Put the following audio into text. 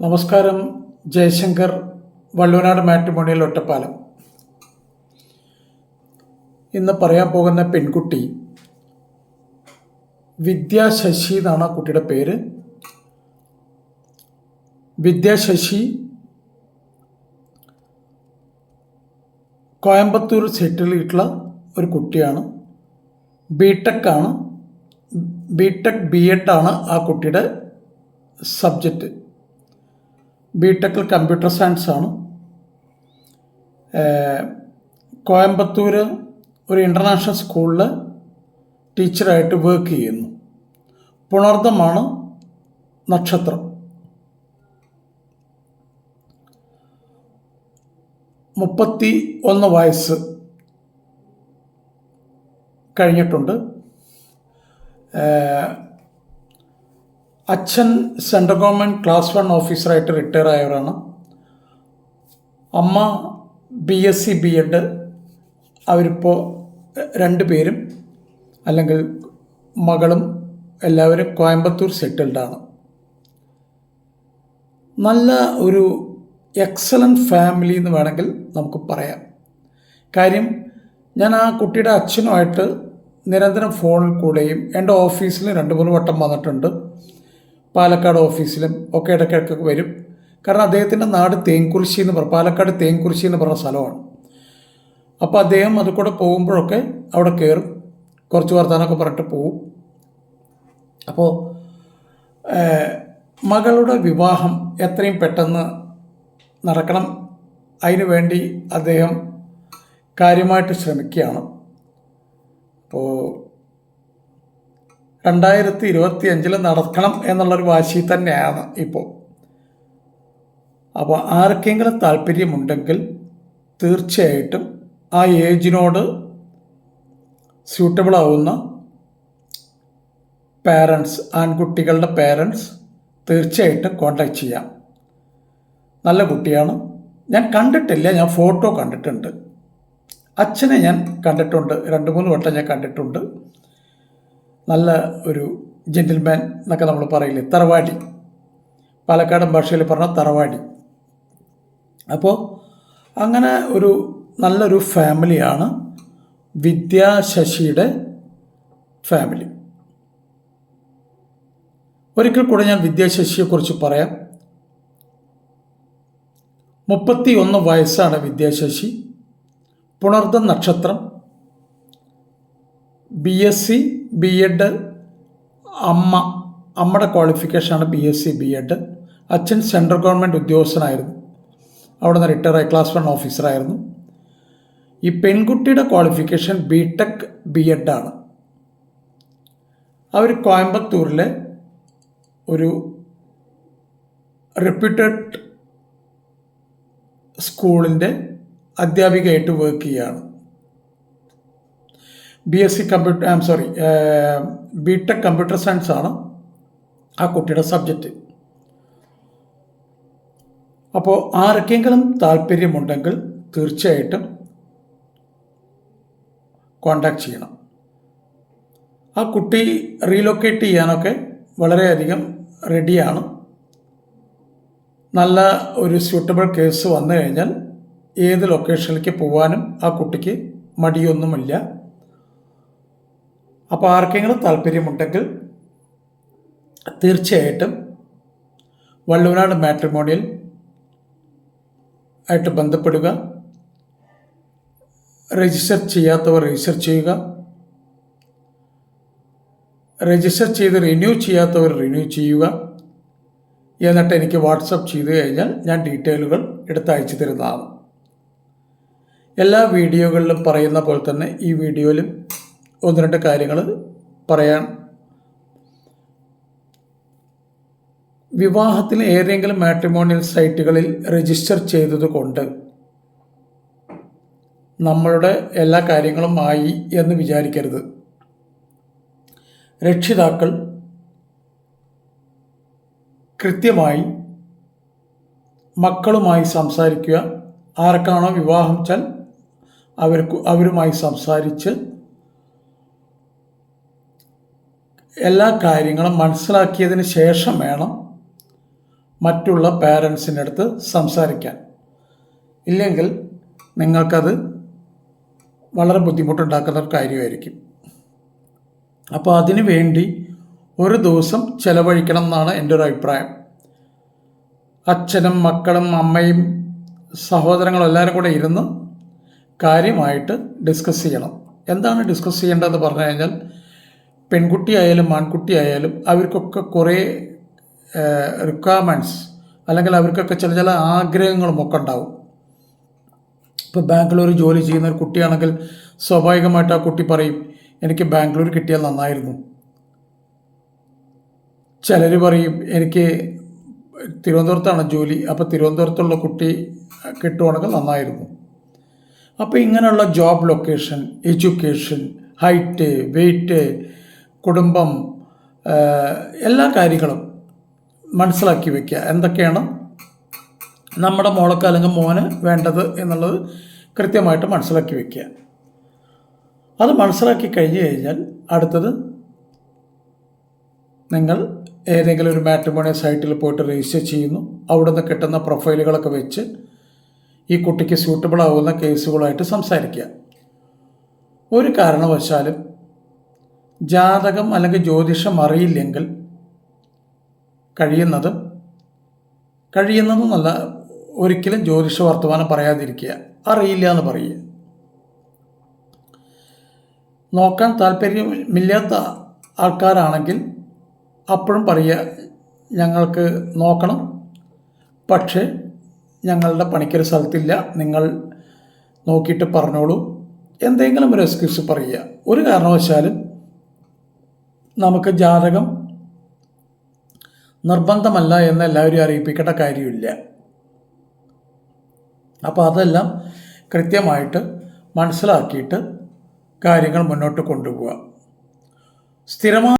നമസ്കാരം. ജയശങ്കർ, വള്ളുവനാട് മാട്രിമോണിയൽ, ഒറ്റപ്പാലം. ഇന്ന് പറയാൻ പോകുന്ന പെൺകുട്ടി വിദ്യാ ശശി എന്നാണ് ആ കുട്ടിയുടെ പേര്. വിദ്യാ ശശി കോയമ്പത്തൂർ സെറ്റിൽ ചെയ്തിട്ടുള്ള ഒരു കുട്ടിയാണ്. ബിടെക് ആണ്. ബിടെക് BEd ആണ് ആ കുട്ടിയുടെ സബ്ജക്റ്റ്. ബിടെക്കിൽ കമ്പ്യൂട്ടർ സയൻസ് ആണ്. കോയമ്പത്തൂർ ഒരു ഇൻ്റർനാഷണൽ സ്കൂളിൽ ടീച്ചറായിട്ട് വർക്ക് ചെയ്യുന്നു. പുണർദമാണ് നക്ഷത്രം. 31 വയസ്സ് കഴിഞ്ഞിട്ടുണ്ട്. അച്ഛൻ സെൻട്രൽ ഗവൺമെൻറ് ക്ലാസ് 1 ഓഫീസറായിട്ട് റിട്ടയർ ആയവരാണ്. അമ്മ BSc BEd. അവരിപ്പോൾ രണ്ടുപേരും അല്ലെങ്കിൽ മകളും എല്ലാവരും കോയമ്പത്തൂർ സെറ്റിൽഡാണ്. നല്ല ഒരു എക്സലൻറ്റ് ഫാമിലി എന്ന് വേണമെങ്കിൽ നമുക്ക് പറയാം. കാര്യം ഞാൻ ആ കുട്ടിയുടെ അച്ഛനുമായിട്ട് നിരന്തരം ഫോണിൽ കൂടെയും എൻ്റെ ഓഫീസിൽ 2-3 വട്ടം വന്നിട്ടുണ്ട്. പാലക്കാട് ഓഫീസിലും ഒക്കെ ഇടയ്ക്കിടയ്ക്ക് വരും. കാരണം അദ്ദേഹത്തിൻ്റെ നാട് തേങ്കുറിശ്ശി എന്ന് പറയും, പാലക്കാട് തേങ്കുറിശ്ശി എന്ന് പറഞ്ഞ സ്ഥലമാണ്. അപ്പോൾ അദ്ദേഹം അത് കൂടെ പോകുമ്പോഴൊക്കെ അവിടെ കയറും, കുറച്ച് വർത്തമാനമൊക്കെ പറഞ്ഞിട്ട് പോവും. അപ്പോൾ മകളുടെ വിവാഹം എത്രയും പെട്ടെന്ന് നടക്കണം, അതിനു വേണ്ടി അദ്ദേഹം കാര്യമായിട്ട് ശ്രമിക്കുകയാണ്. അപ്പോൾ 2025 നടക്കണം എന്നുള്ളൊരു വാശി തന്നെയാണ് ഇപ്പോൾ. അപ്പോൾ ആർക്കെങ്കിലും താല്പര്യമുണ്ടെങ്കിൽ തീർച്ചയായിട്ടും ആ ഏജിനോട് സ്യൂട്ടബിളാവുന്ന പാരൻസ്, ആൺകുട്ടികളുടെ പാരൻസ് തീർച്ചയായിട്ടും കോൺടാക്റ്റ് ചെയ്യാം. നല്ല കുട്ടിയാണ്. ഞാൻ കണ്ടിട്ടില്ല, ഞാൻ ഫോട്ടോ കണ്ടിട്ടുണ്ട്. അച്ഛനെ ഞാൻ കണ്ടിട്ടുണ്ട്, 2-3 വട്ടം ഞാൻ കണ്ടിട്ടുണ്ട്. നല്ല ഒരു ജെൻറ്റിൽമാൻ എന്നൊക്കെ നമ്മൾ പറയില്ലേ, തറവാടി, പാലക്കാടൻ ഭാഷയിൽ പറഞ്ഞാൽ തറവാടി. അപ്പോൾ അങ്ങനെ ഒരു നല്ലൊരു ഫാമിലിയാണ് വിദ്യാ ശശിയുടെ ഫാമിലി. ഒരിക്കൽ കൂടെ ഞാൻ വിദ്യാ ശശിയെക്കുറിച്ച് പറയാം. 31 വയസ്സാണ് വിദ്യാ ശശി. പുണർദം നക്ഷത്രം. BSc BEd. അമ്മയുടെ ക്വാളിഫിക്കേഷനാണ് BSc BEd. അച്ഛൻ സെൻട്രൽ ഗവൺമെൻറ് ഉദ്യോഗസ്ഥനായിരുന്നു, അവിടെ നിന്ന് റിട്ടയറായി ക്ലാസ് 1 ഓഫീസറായിരുന്നു. ഈ പെൺകുട്ടിയുടെ ക്വാളിഫിക്കേഷൻ ബിടെക് BEd ആണ്. അവർ കോയമ്പത്തൂരിലെ ഒരു റെപ്യൂട്ടഡ് സ്കൂളിൻ്റെ അധ്യാപികയായിട്ട് വർക്ക് ചെയ്യുകയാണ്. ബിടെക് കമ്പ്യൂട്ടർ സയൻസ് ആണ് ആ കുട്ടിയുടെ സബ്ജക്റ്റ്. അപ്പോൾ ആർക്കെങ്കിലും താല്പര്യമുണ്ടെങ്കിൽ തീർച്ചയായിട്ടും കോണ്ടാക്ട് ചെയ്യണം. ആ കുട്ടി റീലൊക്കേറ്റ് ചെയ്യാനൊക്കെ വളരെയധികം റെഡിയാണ്. നല്ല ഒരു സ്യൂട്ടബിൾ കേസ് വന്നു കഴിഞ്ഞാൽ ഏത് ലൊക്കേഷനിലേക്ക് പോകാനും ആ കുട്ടിക്ക് മടിയൊന്നുമില്ല. അപ്പോൾ ആർക്കെങ്കിലും താല്പര്യമുണ്ടെങ്കിൽ തീർച്ചയായിട്ടും വള്ളുവനാട് മാട്രിമോണിയൽ ആയിട്ട് ബന്ധപ്പെടുക. രജിസ്റ്റർ ചെയ്യാത്തവർ രജിസ്റ്റർ ചെയ്യുക. രജിസ്റ്റർ ചെയ്ത് റിന്യൂ ചെയ്യാത്തവർ റിന്യൂ ചെയ്യുക. എന്നിട്ട് എനിക്ക് വാട്സപ്പ് ചെയ്ത് കഴിഞ്ഞാൽ ഞാൻ ഡീറ്റെയിലുകൾ എടുത്തയച്ചു തരുന്നതാണ്. എല്ലാ വീഡിയോകളിലും പറയുന്ന പോലെ തന്നെ ഈ വീഡിയോയിലും 1-2 കാര്യങ്ങൾ പറയാൻ. വിവാഹത്തിന് ഏതെങ്കിലും മാട്രിമോണിയൽ സൈറ്റുകളിൽ രജിസ്റ്റർ ചെയ്തതുകൊണ്ട് നമ്മളുടെ എല്ലാ കാര്യങ്ങളും ആയി എന്ന് വിചാരിക്കരുത്. രക്ഷിതാക്കൾ കൃത്യമായി മക്കളുമായി സംസാരിക്കുക. ആർക്കാണോ വിവാഹം വെച്ചാൽ അവരുമായി സംസാരിച്ച് എല്ലാ കാര്യങ്ങളും മനസ്സിലാക്കിയതിന് ശേഷം വേണം മറ്റുള്ള പാരൻസിൻ്റെ അടുത്ത് സംസാരിക്കാൻ. ഇല്ലെങ്കിൽ നിങ്ങൾക്കത് വളരെ ബുദ്ധിമുട്ടുണ്ടാക്കുന്ന ഒരു കാര്യമായിരിക്കും. അപ്പോൾ അതിനു വേണ്ടി ഒരു ദിവസം ചിലവഴിക്കണം എന്നാണ് എൻ്റെ ഒരു അഭിപ്രായം. അച്ഛനും മക്കളും അമ്മയും സഹോദരങ്ങളും എല്ലാവരും കൂടെ ഇരുന്ന് കാര്യമായിട്ട് ഡിസ്കസ് ചെയ്യണം. എന്താണ് ഡിസ്കസ് ചെയ്യേണ്ടതെന്ന് പറഞ്ഞു കഴിഞ്ഞാൽ, പെൺകുട്ടിയായാലും ആൺകുട്ടിയായാലും അവർക്കൊക്കെ കുറേ റിക്വയർമെൻറ്റ്സ് അല്ലെങ്കിൽ അവർക്കൊക്കെ ചില ചില ആഗ്രഹങ്ങളുമൊക്കെ ഉണ്ടാവും. ഇപ്പോൾ ബാംഗ്ലൂർ ജോലി ചെയ്യുന്ന ഒരു കുട്ടിയാണെങ്കിൽ സ്വാഭാവികമായിട്ട് ആ കുട്ടി പറയും, എനിക്ക് ബാംഗ്ലൂർ കിട്ടിയാൽ നന്നായിരുന്നു. ചിലർ പറയും, എനിക്ക് തിരുവനന്തപുരത്താണ് ജോലി, അപ്പോൾ തിരുവനന്തപുരത്തുള്ള കുട്ടി കിട്ടുവാണെങ്കിൽ നന്നായിരുന്നു. അപ്പോൾ ഇങ്ങനെയുള്ള job location, education, height, weight, കുടുംബം, എല്ലാ കാര്യങ്ങളും മനസ്സിലാക്കി വയ്ക്കുക. എന്തൊക്കെയാണ് നമ്മുടെ മോൾക്ക് അല്ലെങ്കിൽ മോന് വേണ്ടത് എന്നുള്ളത് കൃത്യമായിട്ട് മനസ്സിലാക്കി വയ്ക്കുക. അത് മനസ്സിലാക്കി കഴിഞ്ഞ് കഴിഞ്ഞാൽ അടുത്തത് നിങ്ങൾ ഏതെങ്കിലും ഒരു മാട്രിമോണിയൽ സൈറ്റിൽ പോയിട്ട് രജിസ്റ്റർ ചെയ്യുന്നു. അവിടെ നിന്ന് കിട്ടുന്ന പ്രൊഫൈലുകളൊക്കെ വെച്ച് ഈ കുട്ടിക്ക് സ്യൂട്ടബിൾ ആവുന്ന കേസുകളായിട്ട് സംസാരിക്കുക. ഒരു കാരണവശാലും ജാതകം അല്ലെങ്കിൽ ജ്യോതിഷം അറിയില്ലെങ്കിൽ കഴിയുന്നതുമല്ല, ഒരിക്കലും ജ്യോതിഷ വർത്തമാനം പറയാതിരിക്കുക. അറിയില്ല എന്ന് പറയുക. നോക്കാൻ താല്പര്യമില്ലാത്ത ആൾക്കാരാണെങ്കിൽ അപ്പോഴും പറയുക, ഞങ്ങൾക്ക് നോക്കണം, പക്ഷേ ഞങ്ങളുടെ പണിക്കൊരു സ്ഥലത്തില്ല, നിങ്ങൾ നോക്കിയിട്ട് പറഞ്ഞോളൂ, എന്തെങ്കിലും ഒരു എക്സ്ക്യൂസ് പറയുക. ഒരു കാരണവശാലും നമുക്ക് ജാതകം നിർബന്ധമല്ല എന്ന് എല്ലാവരും അറിയിപ്പിക്കേണ്ട കാര്യമില്ല. അപ്പോൾ അതെല്ലാം കൃത്യമായിട്ട് മനസ്സിലാക്കിയിട്ട് കാര്യങ്ങൾ മുന്നോട്ട് കൊണ്ടുപോവുക. സ്ഥിരമായി